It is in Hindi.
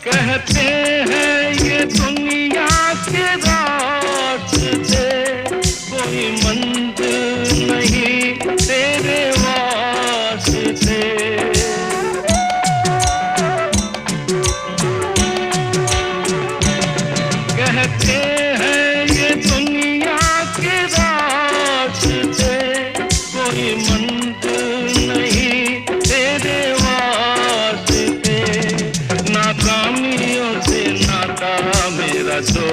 कहते हैं ये दुनिया के रास्ते, कोई मंजिल नहीं तेरे वास्ते। कहते हैं ये दुनिया के रास्ते, कोई मंजिल नहीं तेरे वास्ते। नाकामियों से नाता मेरा तो